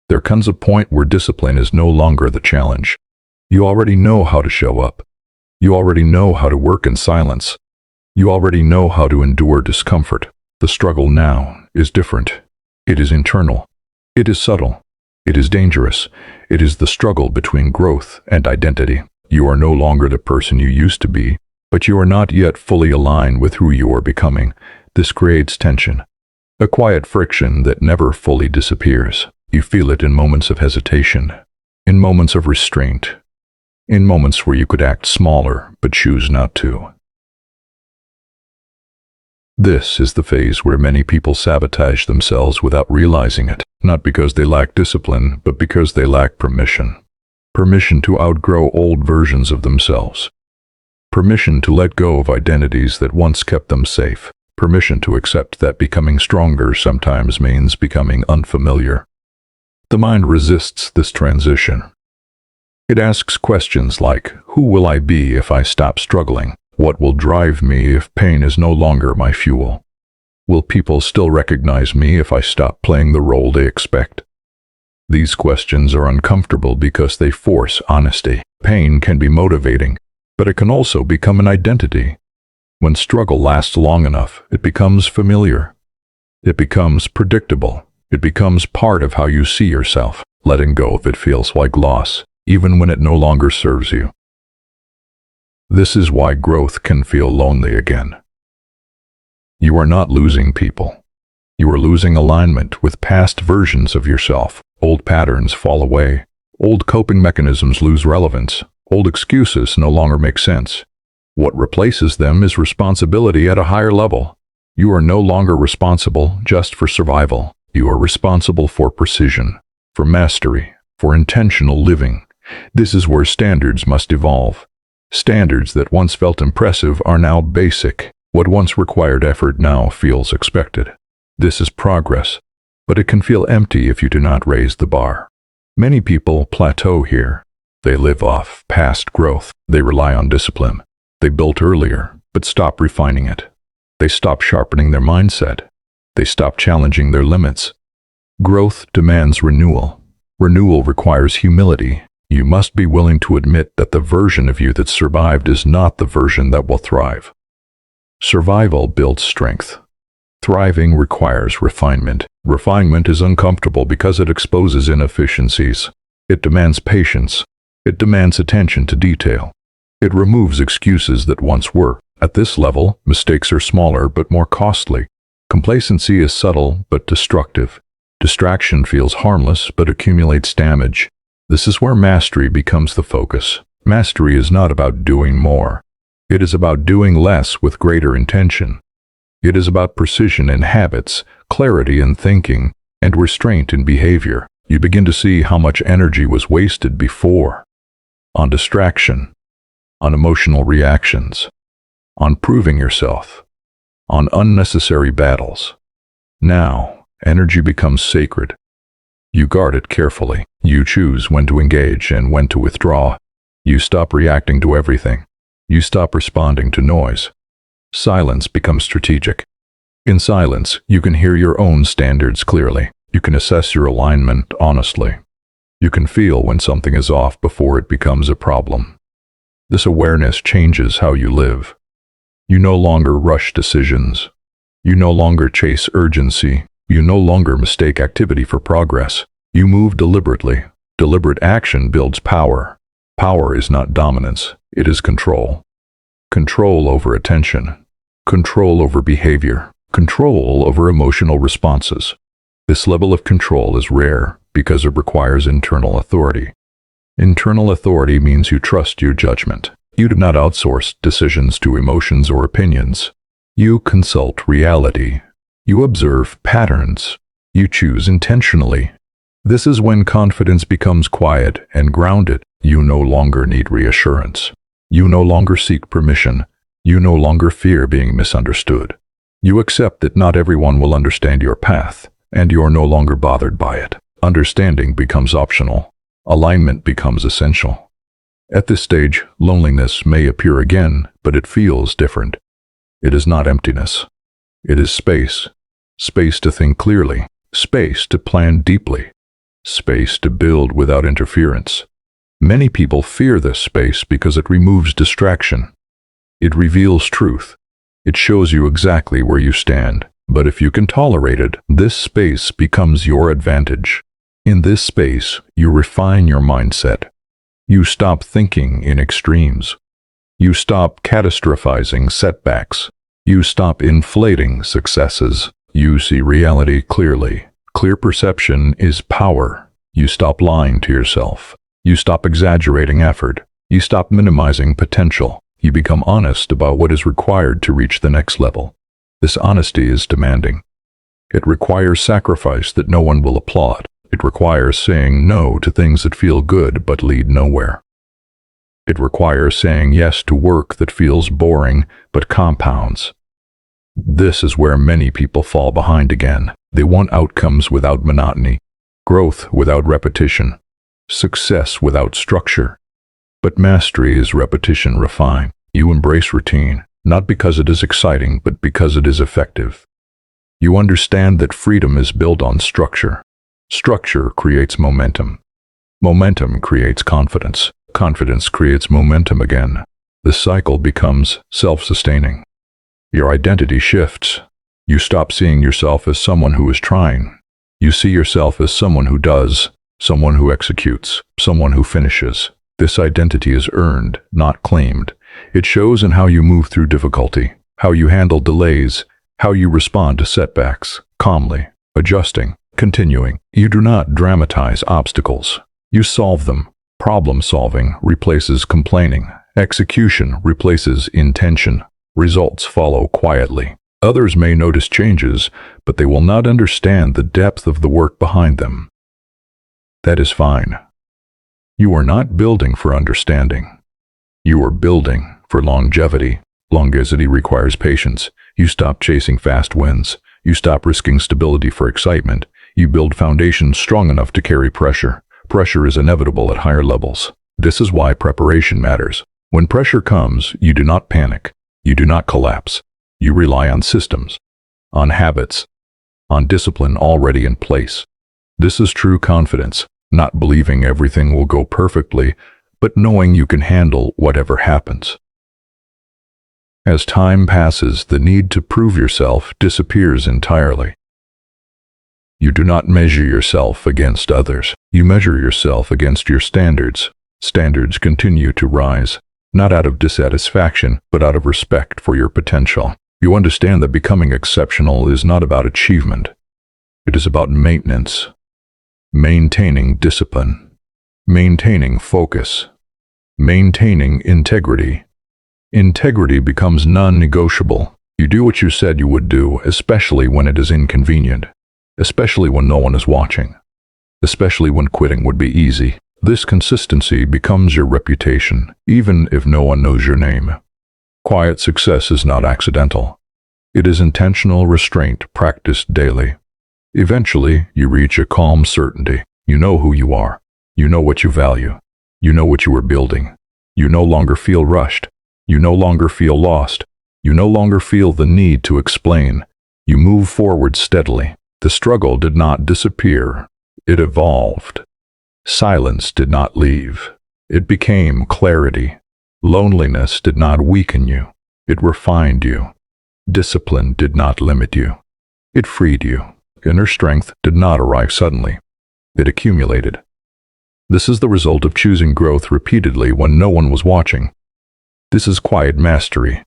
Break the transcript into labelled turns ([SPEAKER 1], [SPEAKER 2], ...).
[SPEAKER 1] There comes a point where discipline is no longer the challenge. You already know how to show up. You already know how to work in silence. You already know how to endure discomfort. The struggle now is different. It is internal. It is subtle. It is dangerous. It is the struggle between growth and identity. You are no longer the person you used to be, but you are not yet fully aligned with who you are becoming. This creates tension, a quiet friction that never fully disappears. You feel it in moments of hesitation, in moments of restraint, in moments where you could act smaller but choose not to. This is the phase where many people sabotage themselves without realizing it, not because they lack discipline, but because they lack permission. Permission to outgrow old versions of themselves. Permission to let go of identities that once kept them safe. Permission to accept that becoming stronger sometimes means becoming unfamiliar. The mind resists this transition. It asks questions like, who will I be if I stop struggling? What will drive me if pain is no longer my fuel? Will people still recognize me if I stop playing the role they expect? These questions are uncomfortable because they force honesty. Pain can be motivating, but it can also become an identity. When struggle lasts long enough, it becomes familiar. It becomes predictable. It becomes part of how you see yourself. Letting go of it feels like loss, even when it no longer serves you. This is why growth can feel lonely again. You are not losing people. You are losing alignment with past versions of yourself. Old patterns fall away. Old coping mechanisms lose relevance. Old excuses no longer make sense. What replaces them is responsibility at a higher level. You are no longer responsible just for survival. You are responsible for precision, for mastery, for intentional living. This is where standards must evolve. Standards that once felt impressive are now basic. What once required effort now feels expected. This is progress, but it can feel empty if you do not raise the bar. Many people plateau here. They live off past growth. They rely on discipline. They built earlier, but stop refining it. They stop sharpening their mindset. They stop challenging their limits. Growth demands renewal. Renewal requires humility. You must be willing to admit that the version of you that survived is not the version that will thrive. Survival builds strength. Thriving requires refinement. Refinement is uncomfortable because it exposes inefficiencies. It demands patience. It demands attention to detail. It removes excuses that once were. At this level, mistakes are smaller but more costly. Complacency is subtle but destructive. Distraction feels harmless but accumulates damage. This is where mastery becomes the focus. Mastery is not about doing more. It is about doing less with greater intention. It is about precision in habits, clarity in thinking, and restraint in behavior. You begin to see how much energy was wasted before. On distraction, on emotional reactions, on proving yourself, on unnecessary battles. Now, energy becomes sacred. You guard it carefully. You choose when to engage and when to withdraw. You stop reacting to everything. You stop responding to noise. Silence becomes strategic. In silence, you can hear your own standards clearly. You can assess your alignment honestly. You can feel when something is off before it becomes a problem. This awareness changes how you live. You no longer rush decisions. You no longer chase urgency. You no longer mistake activity for progress. You move deliberately. Deliberate action builds power. Power is not dominance. It is control. Control over attention. Control over behavior. Control over emotional responses. This level of control is rare because it requires internal authority. Internal authority means you trust your judgment. You do not outsource decisions to emotions or opinions. You consult reality. You observe patterns. You choose intentionally. This is when confidence becomes quiet and grounded. You no longer need reassurance. You no longer seek permission. You no longer fear being misunderstood. You accept that not everyone will understand your path, and you are no longer bothered by it. Understanding becomes optional. Alignment becomes essential. At this stage, loneliness may appear again, but it feels different. It is not emptiness. It is space. Space to think clearly. Space to plan deeply. space to build without interference. Many people fear this space because it removes distraction. It reveals truth. It shows you exactly where you stand. But if you can tolerate it, this space becomes your advantage. In this space, you refine your mindset. You stop thinking in extremes. You stop catastrophizing setbacks. You stop inflating successes. You see reality clearly. Clear perception is power. You stop lying to yourself. You stop exaggerating effort. You stop minimizing potential. You become honest about what is required to reach the next level. This honesty is demanding. It requires sacrifice that no one will applaud. It requires saying no to things that feel good but lead nowhere. It requires saying yes to work that feels boring but compounds. This is where many people fall behind again. They want outcomes without monotony, growth without repetition, success without structure. But mastery is repetition refined. You embrace routine, not because it is exciting, but because it is effective. You understand that freedom is built on structure. Structure creates momentum. Momentum creates confidence. Confidence creates momentum again. The cycle becomes self-sustaining. Your identity shifts. You stop seeing yourself as someone who is trying. You see yourself as someone who does, someone who executes, someone who finishes. This identity is earned, not claimed. It shows in how you move through difficulty, how you handle delays, how you respond to setbacks, calmly, adjusting, continuing. You do not dramatize obstacles. You solve them. Problem solving replaces complaining. Execution replaces intention. Results follow quietly. Others may notice changes, but they will not understand the depth of the work behind them. That is fine. You are not building for understanding. You are building for longevity. Longevity requires patience. You stop chasing fast wins. You stop risking stability for excitement. You build foundations strong enough to carry pressure. Pressure is inevitable at higher levels. This is why preparation matters. When pressure comes, you do not panic. You do not collapse. You rely on systems, on habits, on discipline already in place. This is true confidence, not believing everything will go perfectly, but knowing you can handle whatever happens. As time passes, the need to prove yourself disappears entirely. You do not measure yourself against others. You measure yourself against your standards. Standards continue to rise, not out of dissatisfaction, but out of respect for your potential. You understand that becoming exceptional is not about achievement. It is about maintenance, maintaining discipline, maintaining focus, maintaining integrity. Integrity becomes non-negotiable. You do what you said you would do, especially when it is inconvenient, especially when no one is watching, especially when quitting would be easy. This consistency becomes your reputation, even if no one knows your name. Quiet success is not accidental. It is intentional restraint practiced daily. Eventually, you reach a calm certainty. You know who you are. You know what you value. You know what you are building. You no longer feel rushed. You no longer feel lost. You no longer feel the need to explain. You move forward steadily. The struggle did not disappear. It evolved. Silence did not leave. It became clarity. Loneliness did not weaken you. It refined you. Discipline did not limit you. It freed you. Inner strength did not arrive suddenly. It accumulated. This is the result of choosing growth repeatedly when no one was watching. This is quiet mastery.